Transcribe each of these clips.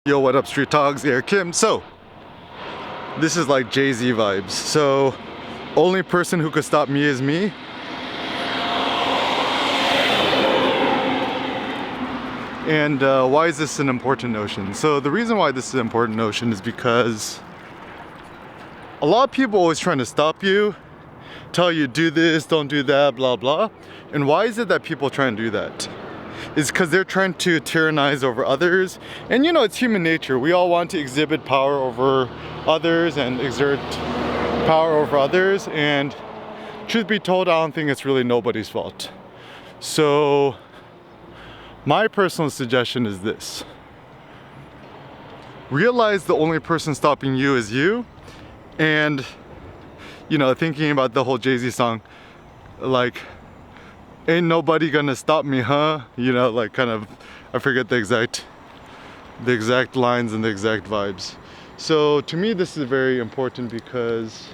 Yo, what up, Street Dogs? Here, Kim. So, this is like Jay-Z vibes. So, only person who could stop me is me. And why is this an important notion? So, the reason why this is an important notion is because a lot of people always trying to stop you, tell you do this, don't do that, blah blah. And why is it that people try and do that? It's because they're trying to tyrannize over others. And you know, it's human nature. We all want to exhibit power over others and exert power over others. And truth be told, I don't think it's really nobody's fault. So my personal suggestion is this. Realize the only person stopping you is you. And, you know, thinking about the whole Jay-Z song, like, ain't nobody gonna stop me, huh? You know, like kind of, I forget the exact lines and the exact vibes. So to me, this is very important because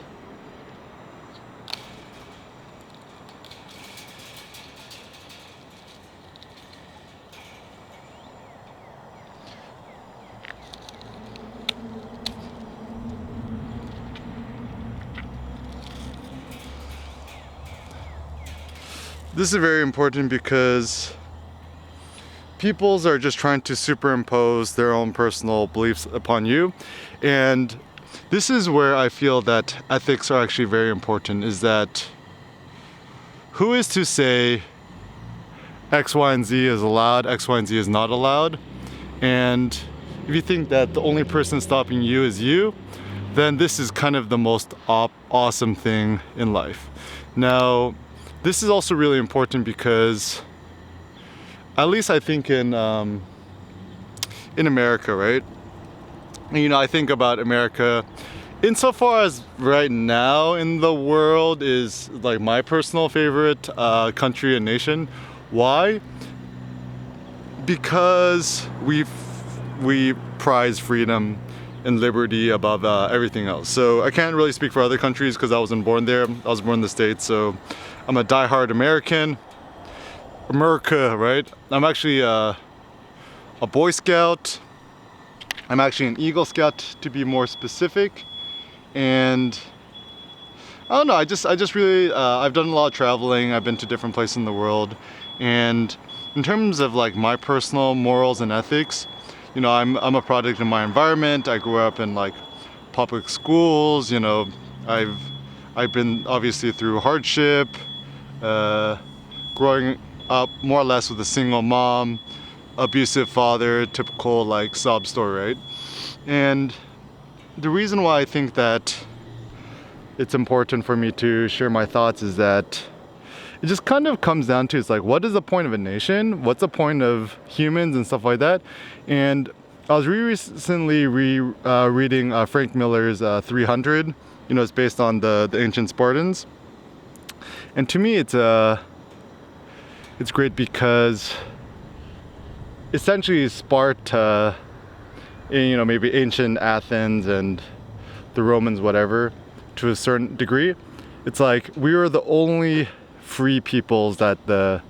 peoples are just trying to superimpose their own personal beliefs upon you. And this is where I feel that ethics are actually very important, is that who is to say X, Y, and Z is allowed, X, Y, and Z is not allowed? And if you think that the only person stopping you is you, then this is kind of the most awesome thing in life. Now, this is also really important because, at least I think in America, right? You know, I think about America insofar as right now in the world is like my personal favorite country and nation. Why? Because we prize freedom and liberty above everything else. So I can't really speak for other countries because I wasn't born there. I was born in the States, so I'm a diehard American. America, right? I'm actually a Boy Scout. I'm actually an Eagle Scout to be more specific. And I don't know, I just really, I've done a lot of traveling. I've been to different places in the world. And in terms of like my personal morals and ethics, you know, I'm a product of my environment. I grew up in like public schools, you know, I've been obviously through hardship, growing up more or less with a single mom, abusive father, typical like sob story, right? And the reason why I think that it's important for me to share my thoughts is that it just kind of comes down to, it's like, what is the point of a nation? What's the point of humans and stuff like that? And I was recently reading Frank Miller's 300. You know, it's based on the ancient Spartans. And to me, it's great because essentially Sparta, you know, maybe ancient Athens and the Romans, whatever, to a certain degree, it's like we were the only free peoples that the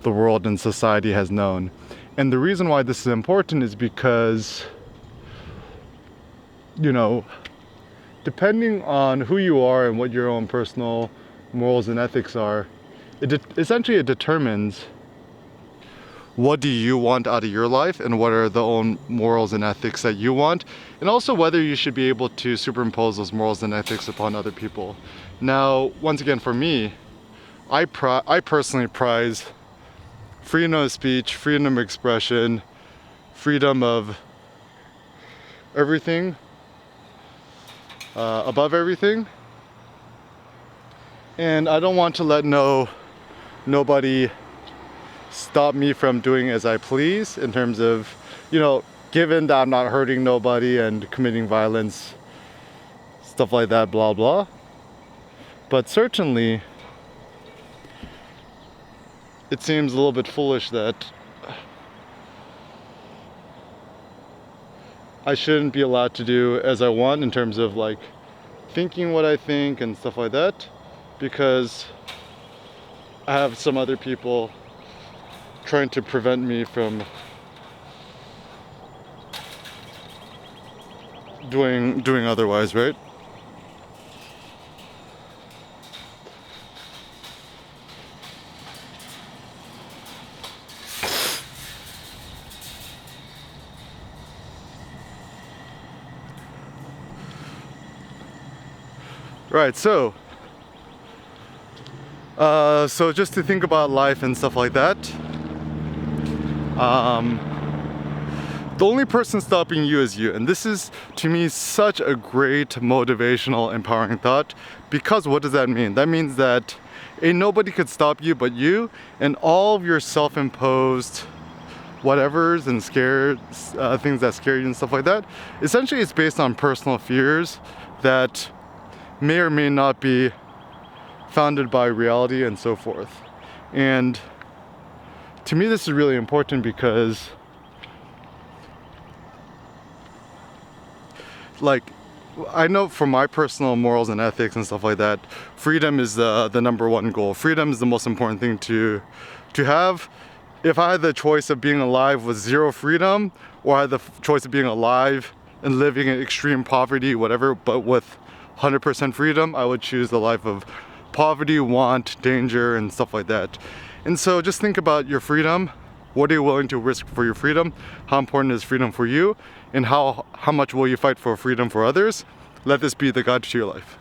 world and society has known. And the reason why this is important is because, you know, depending on who you are and what your own personal morals and ethics are, essentially it determines what do you want out of your life and what are the own morals and ethics that you want, and also whether you should be able to superimpose those morals and ethics upon other people. Now, once again, for me, I personally prize freedom of speech, freedom of expression, freedom of everything, above everything. And I don't want to let nobody stop me from doing as I please in terms of, you know, given that I'm not hurting nobody and committing violence, stuff like that, blah blah. But certainly it seems a little bit foolish that I shouldn't be allowed to do as I want in terms of like thinking what I think and stuff like that, because I have some other people trying to prevent me from doing otherwise, right? Right, so just to think about life and stuff like that, the only person stopping you is you. And this is, to me, such a great motivational, empowering thought. Because what does that mean? That means that ain't nobody could stop you but you, and all of your self-imposed whatevers and things that scare you and stuff like that. Essentially, it's based on personal fears that may or may not be founded by reality and so forth. And to me, this is really important because, like, I know from my personal morals and ethics and stuff like that, freedom is the number one goal. Freedom is the most important thing to have. If I had the choice of being alive with zero freedom, or I had the choice of being alive and living in extreme poverty, whatever, but with 100% freedom, I would choose the life of poverty, want, danger, and stuff like that. And so just think about your freedom. What are you willing to risk for your freedom? How important is freedom for you? And how much will you fight for freedom for others? Let this be the guide to your life.